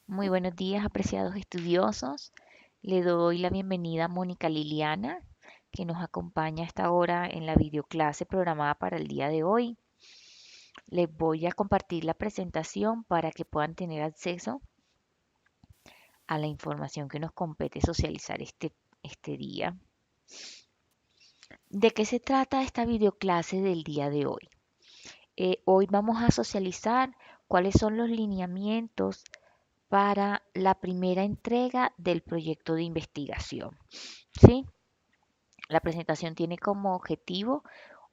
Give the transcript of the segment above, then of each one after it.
Muy buenos días, apreciados estudiosos. Le doy la bienvenida a Mónica Liliana, que nos acompaña a esta hora en la videoclase programada para el día de hoy. Les voy a compartir la presentación para que puedan tener acceso a la información que nos compete socializar este día. ¿De qué se trata esta videoclase del día de hoy? Hoy vamos a socializar cuáles son los lineamientos para la primera entrega del proyecto de investigación. ¿Sí? La presentación tiene como objetivo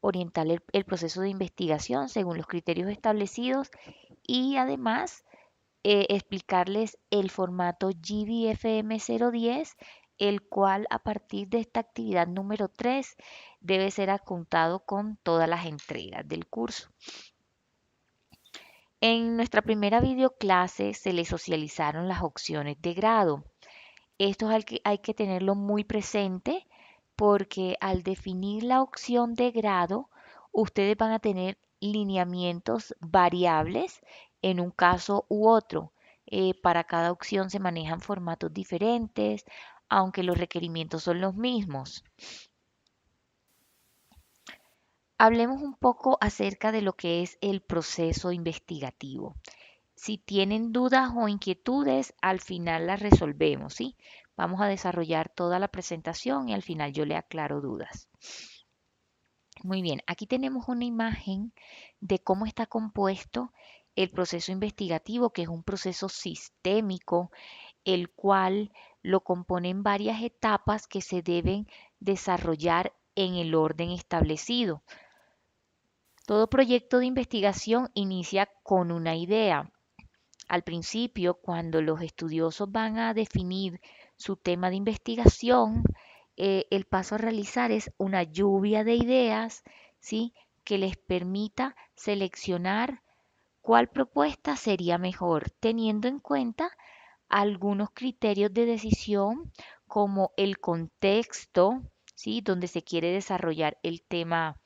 orientar el proceso de investigación según los criterios establecidos y además explicarles el formato GBFM 010, el cual a partir de esta actividad número 3 debe ser adjuntado con todas las entregas del curso. En nuestra primera videoclase se les socializaron las opciones de grado. Esto hay que tenerlo muy presente porque al definir la opción de grado, ustedes van a tener lineamientos variables en un caso u otro. Para cada opción se manejan formatos diferentes, aunque los requerimientos son los mismos. Hablemos un poco acerca de lo que es el proceso investigativo. Si tienen dudas o inquietudes, al final las resolvemos, ¿sí? Vamos a desarrollar toda la presentación y al final yo le aclaro dudas. Muy bien, aquí tenemos una imagen de cómo está compuesto el proceso investigativo, que es un proceso sistémico, el cual lo componen varias etapas que se deben desarrollar en el orden establecido. Todo proyecto de investigación inicia con una idea. Al principio, cuando los estudiosos van a definir su tema de investigación, el paso a realizar es una lluvia de ideas, ¿sí? Que les permita seleccionar cuál propuesta sería mejor, teniendo en cuenta algunos criterios de decisión como el contexto, ¿sí? Donde se quiere desarrollar el tema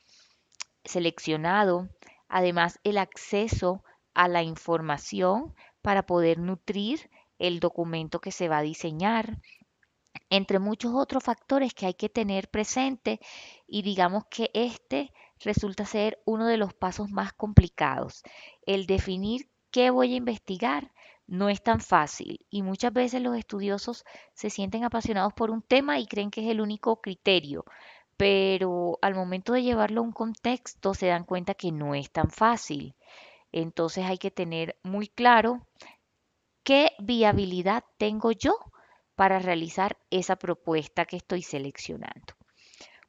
seleccionado, además el acceso a la información para poder nutrir el documento que se va a diseñar, entre muchos otros factores que hay que tener presente y digamos que este resulta ser uno de los pasos más complicados. El definir qué voy a investigar no es tan fácil y muchas veces los estudiosos se sienten apasionados por un tema y creen que es el único criterio, pero al momento de llevarlo a un contexto se dan cuenta que no es tan fácil. Entonces hay que tener muy claro qué viabilidad tengo yo para realizar esa propuesta que estoy seleccionando.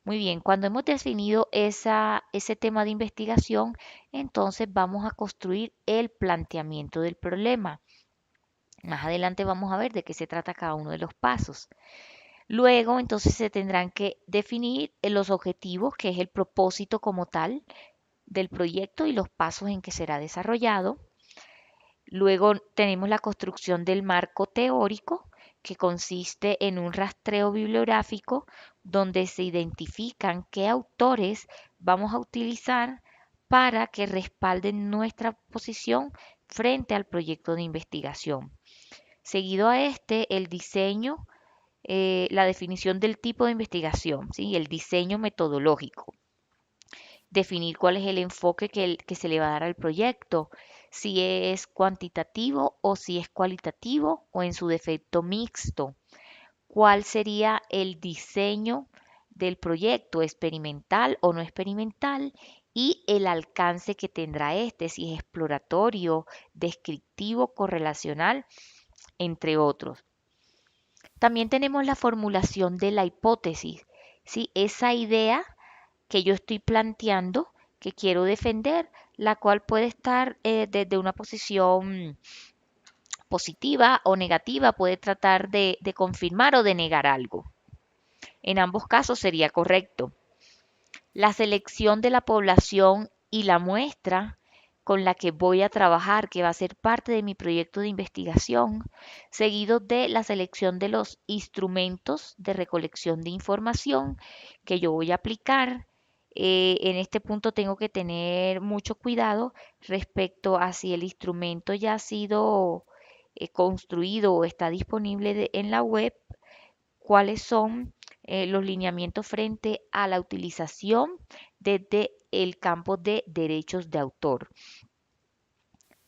Muy bien, cuando hemos definido ese tema de investigación, entonces vamos a construir el planteamiento del problema. Más adelante vamos a ver de qué se trata cada uno de los pasos. Luego, entonces se tendrán que definir los objetivos, que es el propósito como tal del proyecto y los pasos en que será desarrollado. Luego tenemos la construcción del marco teórico, que consiste en un rastreo bibliográfico donde se identifican qué autores vamos a utilizar para que respalden nuestra posición frente al proyecto de investigación. Seguido a este, el diseño, la definición del tipo de investigación, ¿sí? El diseño metodológico, definir cuál es el enfoque que se le va a dar al proyecto, si es cuantitativo o si es cualitativo o en su defecto mixto, cuál sería el diseño del proyecto, experimental o no experimental, y el alcance que tendrá este, si es exploratorio, descriptivo, correlacional, entre otros. También tenemos la formulación de la hipótesis, ¿sí? Esa idea que yo estoy planteando, que quiero defender, la cual puede estar desde una posición positiva o negativa, puede tratar de confirmar o de negar algo. En ambos casos sería correcto. La selección de la población y la muestra con la que voy a trabajar, que va a ser parte de mi proyecto de investigación, seguido de la selección de los instrumentos de recolección de información que yo voy a aplicar. En este punto tengo que tener mucho cuidado respecto a si el instrumento ya ha sido construido o está disponible en la web, cuáles son los lineamientos frente a la utilización desde el campo de derechos de autor.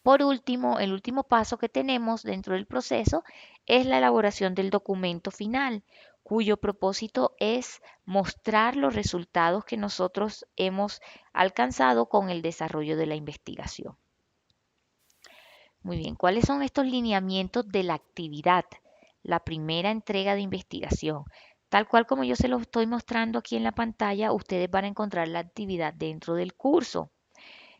Por último, el último paso que tenemos dentro del proceso es la elaboración del documento final, cuyo propósito es mostrar los resultados que nosotros hemos alcanzado con el desarrollo de la investigación. Muy bien, ¿cuáles son estos lineamientos de la actividad? La primera entrega de investigación. Tal cual como yo se lo estoy mostrando aquí en la pantalla, ustedes van a encontrar la actividad dentro del curso.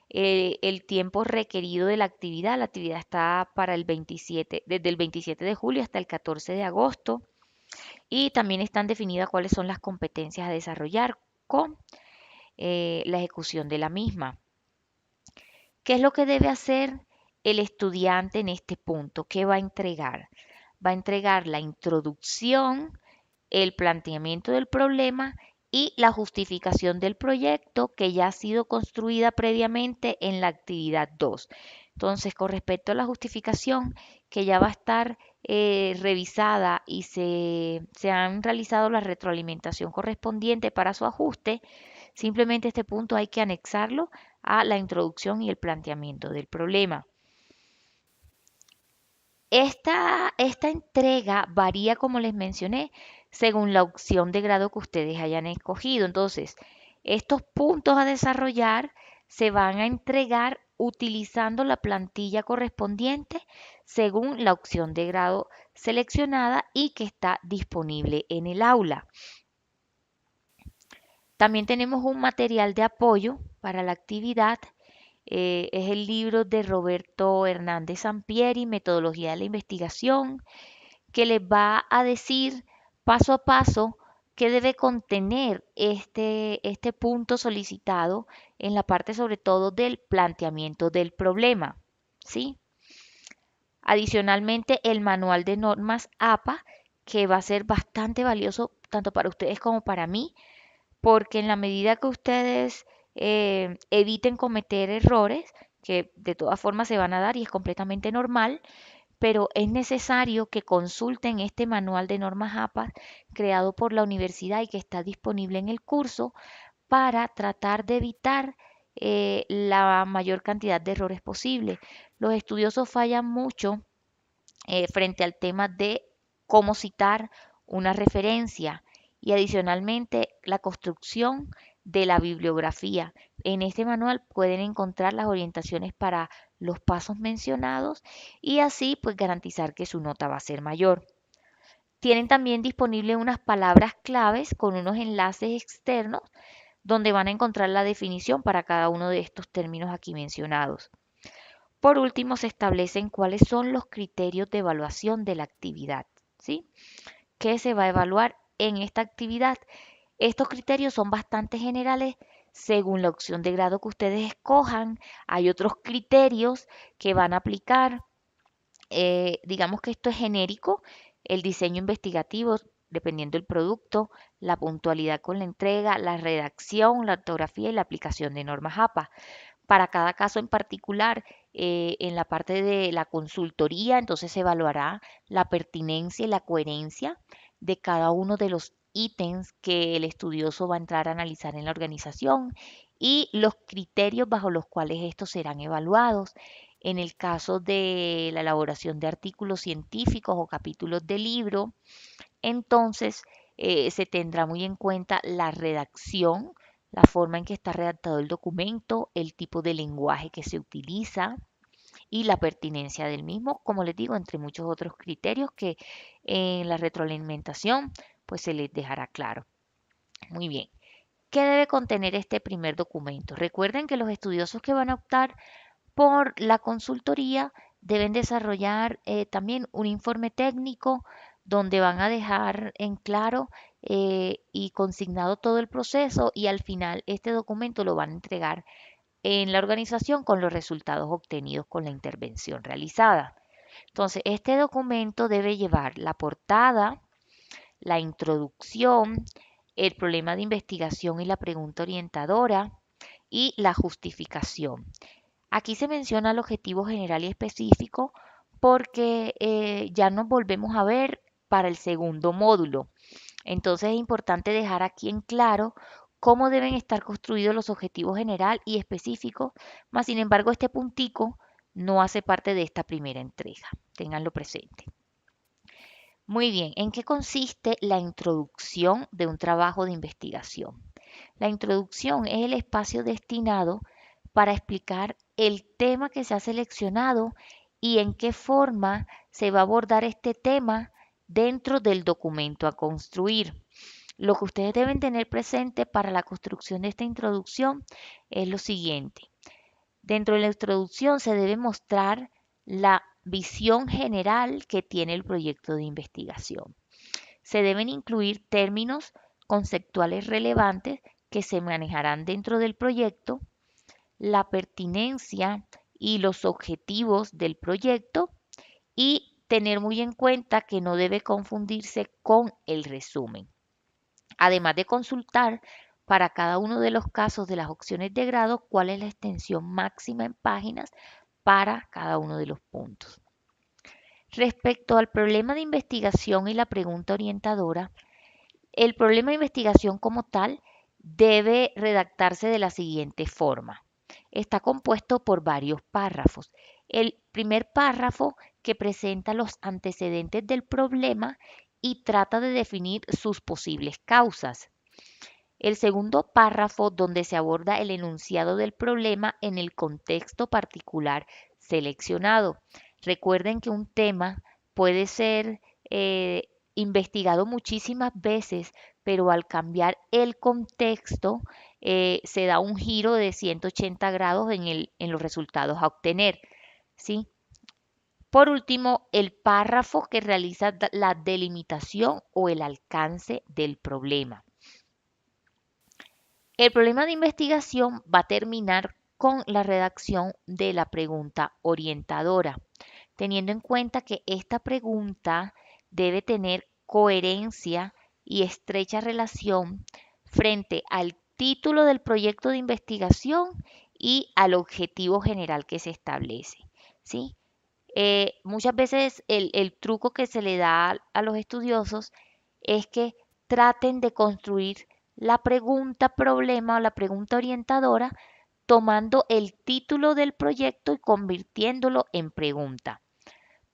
El tiempo requerido de la actividad está para el 27, desde el 27 de julio hasta el 14 de agosto, y también están definidas cuáles son las competencias a desarrollar con la ejecución de la misma. ¿Qué es lo que debe hacer el estudiante en este punto? ¿Qué va a entregar? Va a entregar la introducción, el planteamiento del problema y la justificación del proyecto que ya ha sido construida previamente en la actividad 2. Entonces, con respecto a la justificación que ya va a estar revisada y se han realizado la retroalimentación correspondiente para su ajuste, simplemente este punto hay que anexarlo a la introducción y el planteamiento del problema. Esta entrega varía, como les mencioné, según la opción de grado que ustedes hayan escogido. Entonces, estos puntos a desarrollar se van a entregar utilizando la plantilla correspondiente según la opción de grado seleccionada y que está disponible en el aula. También tenemos un material de apoyo para la actividad. Es el libro de Roberto Hernández Sampieri, Metodología de la Investigación, que les va a decir paso a paso qué debe contener este punto solicitado en la parte sobre todo del planteamiento del problema, ¿sí? Adicionalmente, el manual de normas APA, que va a ser bastante valioso tanto para ustedes como para mí, porque en la medida que ustedes eviten cometer errores, que de todas formas se van a dar y es completamente normal, pero es necesario que consulten este manual de normas APA creado por la universidad y que está disponible en el curso para tratar de evitar la mayor cantidad de errores posible. Los estudiosos fallan mucho frente al tema de cómo citar una referencia y adicionalmente la construcción de la bibliografía. En este manual pueden encontrar las orientaciones para los pasos mencionados y así pues garantizar que su nota va a ser mayor. Tienen también disponible unas palabras claves con unos enlaces externos donde van a encontrar la definición para cada uno de estos términos aquí mencionados. Por último, se establecen cuáles son los criterios de evaluación de la actividad, ¿sí? ¿Qué se va a evaluar en esta actividad? Estos criterios son bastante generales según la opción de grado que ustedes escojan. Hay otros criterios que van a aplicar. Digamos que esto es genérico, el diseño investigativo, dependiendo del producto, la puntualidad con la entrega, la redacción, la ortografía y la aplicación de normas APA. Para cada caso en particular, en la parte de la consultoría, entonces se evaluará la pertinencia y la coherencia de cada uno de los ítems que el estudioso va a entrar a analizar en la organización y los criterios bajo los cuales estos serán evaluados. En el caso de la elaboración de artículos científicos o capítulos de libro, entonces se tendrá muy en cuenta la redacción, la forma en que está redactado el documento, el tipo de lenguaje que se utiliza y la pertinencia del mismo, como les digo, entre muchos otros criterios que en la retroalimentación pues se les dejará claro. Muy bien. ¿Qué debe contener este primer documento? Recuerden que los estudiosos que van a optar por la consultoría deben desarrollar también un informe técnico donde van a dejar en claro y consignado todo el proceso y al final este documento lo van a entregar en la organización con los resultados obtenidos con la intervención realizada. Entonces, este documento debe llevar la portada, la introducción, el problema de investigación y la pregunta orientadora y la justificación. Aquí se menciona el objetivo general y específico porque ya nos volvemos a ver para el segundo módulo. Entonces es importante dejar aquí en claro cómo deben estar construidos los objetivos general y específicos, más sin embargo este puntico no hace parte de esta primera entrega. Ténganlo presente. Muy bien, ¿en qué consiste la introducción de un trabajo de investigación? La introducción es el espacio destinado para explicar el tema que se ha seleccionado y en qué forma se va a abordar este tema dentro del documento a construir. Lo que ustedes deben tener presente para la construcción de esta introducción es lo siguiente. Dentro de la introducción se debe mostrar la visión general que tiene el proyecto de investigación. Se deben incluir términos conceptuales relevantes que se manejarán dentro del proyecto, la pertinencia y los objetivos del proyecto y tener muy en cuenta que no debe confundirse con el resumen. Además de consultar para cada uno de los casos de las opciones de grado cuál es la extensión máxima en páginas para cada uno de los puntos. Respecto al problema de investigación y la pregunta orientadora, el problema de investigación como tal debe redactarse de la siguiente forma. Está compuesto por varios párrafos. El primer párrafo que presenta los antecedentes del problema y trata de definir sus posibles causas. El segundo párrafo donde se aborda el enunciado del problema en el contexto particular seleccionado. Recuerden que un tema puede ser investigado muchísimas veces, pero al cambiar el contexto se da un giro de 180 grados en los resultados a obtener, ¿sí? Por último, el párrafo que realiza la delimitación o el alcance del problema. El problema de investigación va a terminar con la redacción de la pregunta orientadora, teniendo en cuenta que esta pregunta debe tener coherencia y estrecha relación frente al título del proyecto de investigación y al objetivo general que se establece, ¿sí? Muchas veces el truco que se le da a los estudiosos es que traten de construir la pregunta problema o la pregunta orientadora tomando el título del proyecto y convirtiéndolo en pregunta.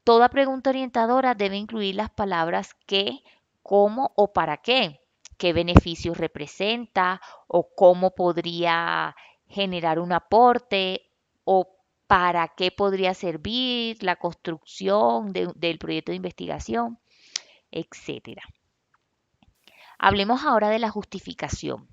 Toda pregunta orientadora debe incluir las palabras qué, cómo o para qué beneficios representa o cómo podría generar un aporte o para qué podría servir la construcción del proyecto de investigación, etcétera. Hablemos ahora de la justificación.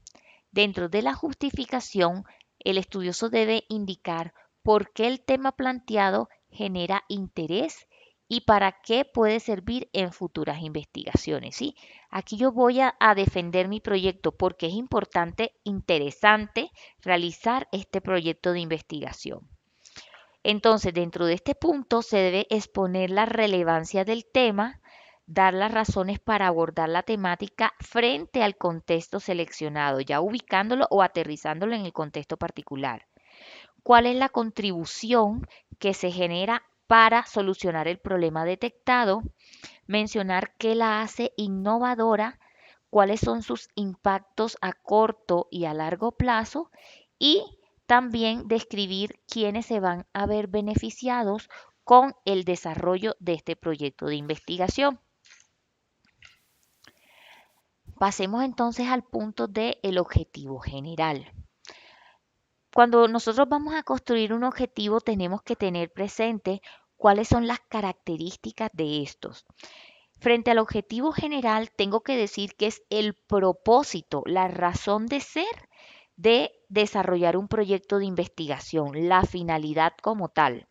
Dentro de la justificación, el estudioso debe indicar por qué el tema planteado genera interés y para qué puede servir en futuras investigaciones, ¿sí? Aquí yo voy a defender mi proyecto porque es importante, interesante realizar este proyecto de investigación. Entonces, dentro de este punto se debe exponer la relevancia del tema, dar las razones para abordar la temática frente al contexto seleccionado, ya ubicándolo o aterrizándolo en el contexto particular. ¿Cuál es la contribución que se genera para solucionar el problema detectado? Mencionar qué la hace innovadora, cuáles son sus impactos a corto y a largo plazo y también describir quiénes se van a ver beneficiados con el desarrollo de este proyecto de investigación. Pasemos entonces al punto del objetivo general. Cuando nosotros vamos a construir un objetivo tenemos que tener presente cuáles son las características de estos. Frente al objetivo general, tengo que decir que es el propósito, la razón de ser de desarrollar un proyecto de investigación, la finalidad como tal.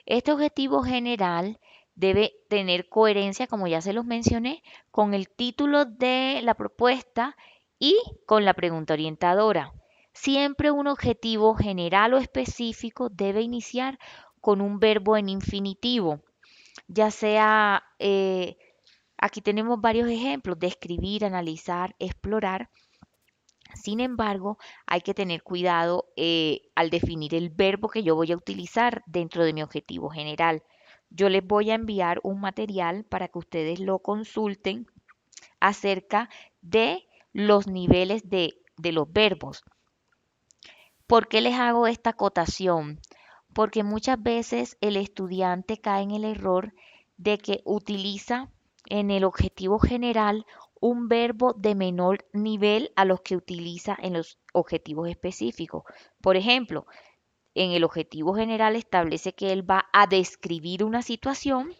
Este objetivo general debe tener coherencia, como ya se los mencioné, con el título de la propuesta y con la pregunta orientadora. Siempre un objetivo general o específico debe iniciar con un verbo en infinitivo, ya sea aquí tenemos varios ejemplos: describir, analizar, explorar. Sin embargo, hay que tener cuidado al definir el verbo que yo voy a utilizar dentro de mi objetivo general. Yo les voy a enviar un material para que ustedes lo consulten acerca de los niveles de los verbos. ¿Por qué les hago esta acotación? Porque muchas veces el estudiante cae en el error de que utiliza en el objetivo general un verbo de menor nivel a los que utiliza en los objetivos específicos. Por ejemplo, en el objetivo general establece que él va a describir una situación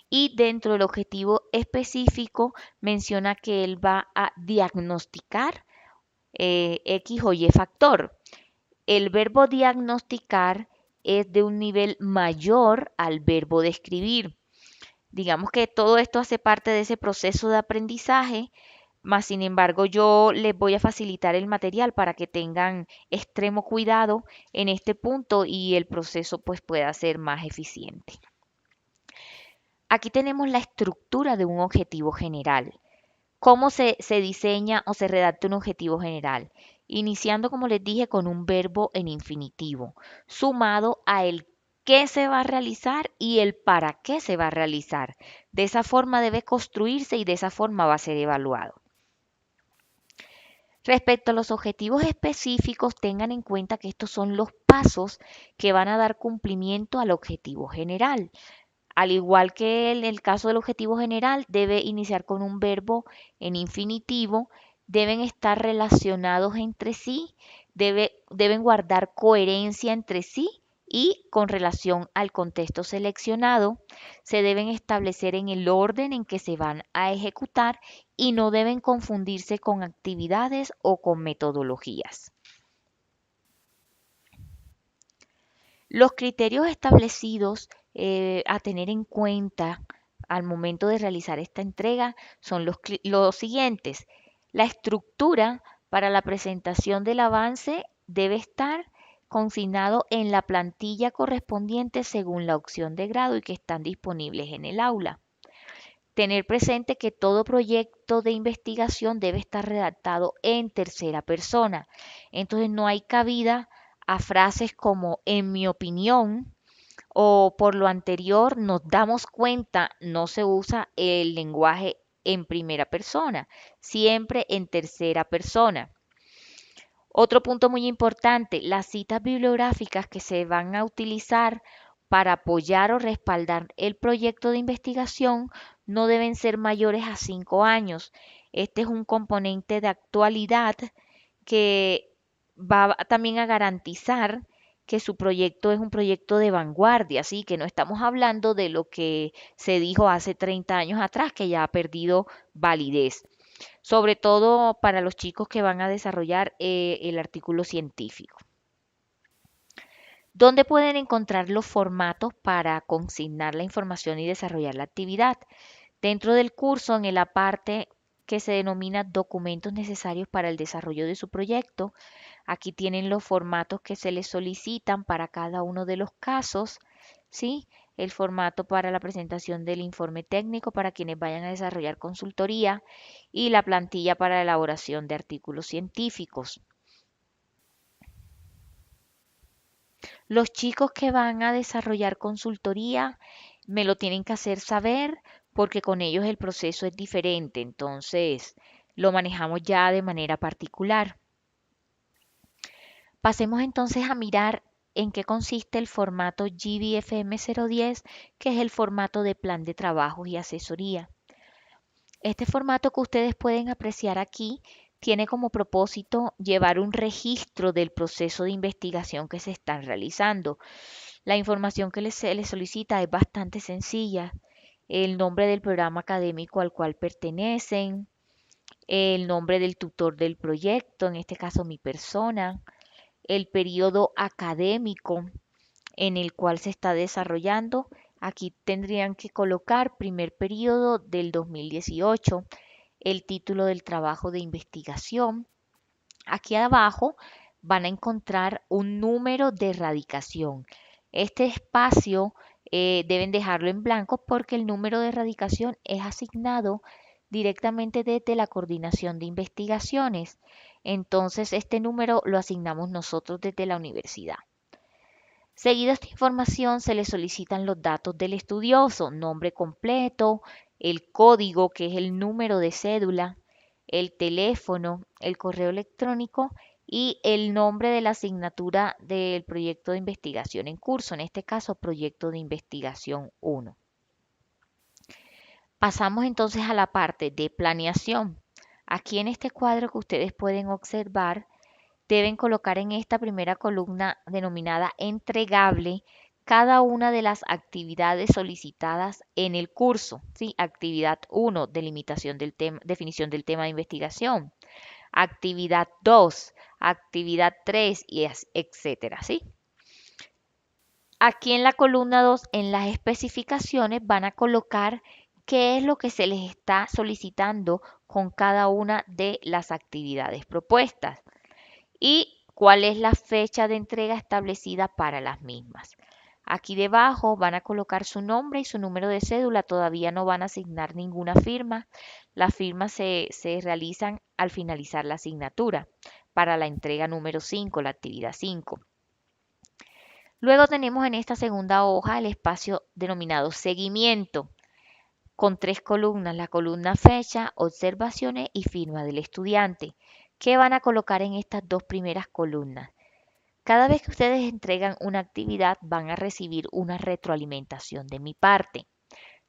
y dentro del objetivo específico menciona que él va a diagnosticar X o Y factor. El verbo diagnosticar es de un nivel mayor al verbo describir. Digamos que todo esto hace parte de ese proceso de aprendizaje, más sin embargo yo les voy a facilitar el material para que tengan extremo cuidado en este punto y el proceso pues pueda ser más eficiente. Aquí tenemos la estructura de un objetivo general. ¿Cómo se diseña o se redacta un objetivo general? Iniciando, como les dije, con un verbo en infinitivo, sumado a el qué se va a realizar y el para qué se va a realizar. De esa forma debe construirse y de esa forma va a ser evaluado. Respecto a los objetivos específicos, tengan en cuenta que estos son los pasos que van a dar cumplimiento al objetivo general. Al igual que en el caso del objetivo general, debe iniciar con un verbo en infinitivo, deben estar relacionados entre sí, deben guardar coherencia entre sí y con relación al contexto seleccionado, se deben establecer en el orden en que se van a ejecutar y no deben confundirse con actividades o con metodologías. Los criterios establecidos a tener en cuenta al momento de realizar esta entrega son los siguientes. La estructura para la presentación del avance debe estar consignado en la plantilla correspondiente según la opción de grado y que están disponibles en el aula. Tener presente que todo proyecto de investigación debe estar redactado en tercera persona. Entonces no hay cabida a frases como en mi opinión o por lo anterior nos damos cuenta, no se usa el lenguaje en primera persona, siempre en tercera persona. Otro punto muy importante, las citas bibliográficas que se van a utilizar para apoyar o respaldar el proyecto de investigación no deben ser mayores a 5 años. Este es un componente de actualidad que va también a garantizar que su proyecto es un proyecto de vanguardia, así que no estamos hablando de lo que se dijo hace 30 años atrás, que ya ha perdido validez, sobre todo para los chicos que van a desarrollar el artículo científico. ¿Dónde pueden encontrar los formatos para consignar la información y desarrollar la actividad? Dentro del curso, en la parte que se denomina documentos necesarios para el desarrollo de su proyecto, aquí tienen los formatos que se les solicitan para cada uno de los casos, ¿sí? El formato para la presentación del informe técnico para quienes vayan a desarrollar consultoría y la plantilla para la elaboración de artículos científicos. Los chicos que van a desarrollar consultoría me lo tienen que hacer saber porque con ellos el proceso es diferente, entonces lo manejamos ya de manera particular. Pasemos entonces a mirar en qué consiste el formato GBFM 010, que es el formato de plan de trabajo y asesoría. Este formato que ustedes pueden apreciar aquí tiene como propósito llevar un registro del proceso de investigación que se están realizando. La información que se les solicita es bastante sencilla. El nombre del programa académico al cual pertenecen, el nombre del tutor del proyecto, en este caso mi persona, el periodo académico en el cual se está desarrollando. Aquí tendrían que colocar primer periodo del 2018, el título del trabajo de investigación. Aquí abajo van a encontrar un número de erradicación. Este espacio deben dejarlo en blanco porque el número de erradicación es asignado directamente desde la coordinación de investigaciones. Entonces, este número lo asignamos nosotros desde la universidad. Seguido a esta información se le solicitan los datos del estudioso, nombre completo, el código, que es el número de cédula, el teléfono, el correo electrónico y el nombre de la asignatura del proyecto de investigación en curso, en este caso proyecto de investigación 1. Pasamos entonces a la parte de planeación. Aquí en este cuadro que ustedes pueden observar, deben colocar en esta primera columna denominada entregable cada una de las actividades solicitadas en el curso. ¿Sí? Actividad 1, delimitación del tema, definición del tema de investigación. Actividad 2, actividad 3, y etcétera. ¿Sí? Aquí en la columna 2, en las especificaciones, van a colocar qué es lo que se les está solicitando con cada una de las actividades propuestas y cuál es la fecha de entrega establecida para las mismas. Aquí debajo van a colocar su nombre y su número de cédula, todavía no van a asignar ninguna firma. Las firmas se realizan al finalizar la asignatura para la entrega número 5, la actividad 5. Luego tenemos en esta segunda hoja el espacio denominado seguimiento, con 3 columnas, la columna fecha, observaciones y firma del estudiante. ¿Qué van a colocar en estas 2 primeras columnas? Cada vez que ustedes entregan una actividad van a recibir una retroalimentación de mi parte,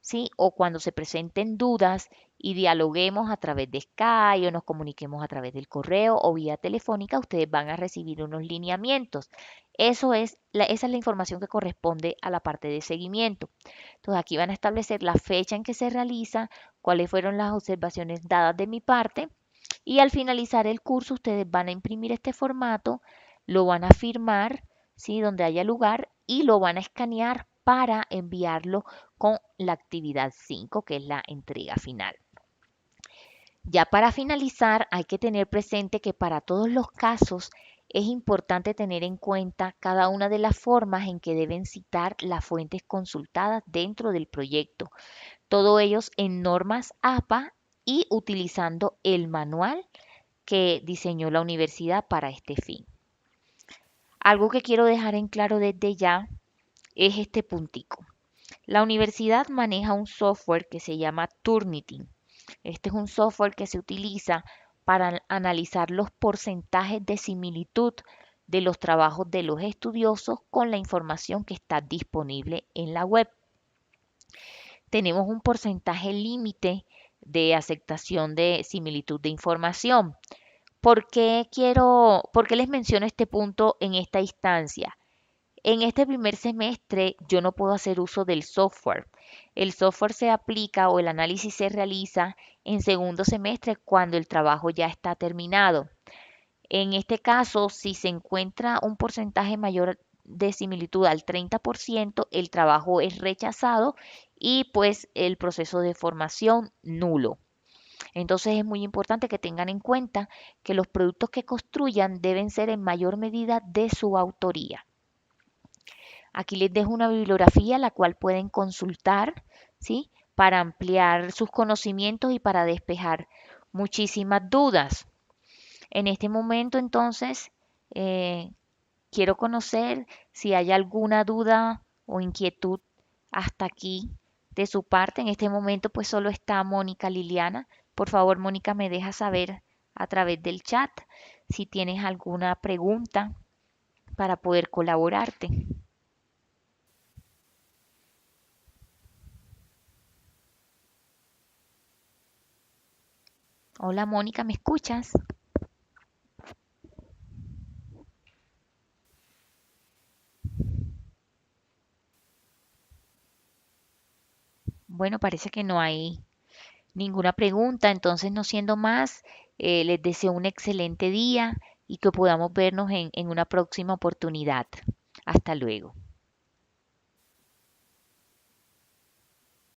¿sí? O cuando se presenten dudas y dialoguemos a través de Skype o nos comuniquemos a través del correo o vía telefónica, ustedes van a recibir unos lineamientos. Esa es la información que corresponde a la parte de seguimiento. Entonces aquí van a establecer la fecha en que se realiza, cuáles fueron las observaciones dadas de mi parte y al finalizar el curso ustedes van a imprimir este formato, lo van a firmar, ¿sí? Donde haya lugar y lo van a escanear para enviarlo con la actividad 5, que es la entrega final. Ya para finalizar, hay que tener presente que para todos los casos es importante tener en cuenta cada una de las formas en que deben citar las fuentes consultadas dentro del proyecto. Todo ellos en normas APA y utilizando el manual que diseñó la universidad para este fin. Algo que quiero dejar en claro desde ya es este puntico. La universidad maneja un software que se llama Turnitin. Este es un software que se utiliza para analizar los porcentajes de similitud de los trabajos de los estudiosos con la información que está disponible en la web. Tenemos un porcentaje límite de aceptación de similitud de información. ¿Por qué les menciono este punto en esta instancia? En este primer semestre yo no puedo hacer uso del software. El software se aplica o el análisis se realiza en segundo semestre cuando el trabajo ya está terminado. En este caso, si se encuentra un porcentaje mayor de similitud al 30%, el trabajo es rechazado y pues el proceso de formación nulo. Entonces es muy importante que tengan en cuenta que los productos que construyan deben ser en mayor medida de su autoría. Aquí les dejo una bibliografía la cual pueden consultar, ¿sí? Para ampliar sus conocimientos y para despejar muchísimas dudas. En este momento, entonces, eh, quiero conocer si hay alguna duda o inquietud hasta aquí de su parte. En este momento, pues solo está Mónica Liliana. Por favor, Mónica, me deja saber a través del chat si tienes alguna pregunta para poder colaborarte. Hola, Mónica, ¿me escuchas? Bueno, parece que no hay ninguna pregunta, entonces no siendo más, les deseo un excelente día y que podamos vernos en una próxima oportunidad. Hasta luego.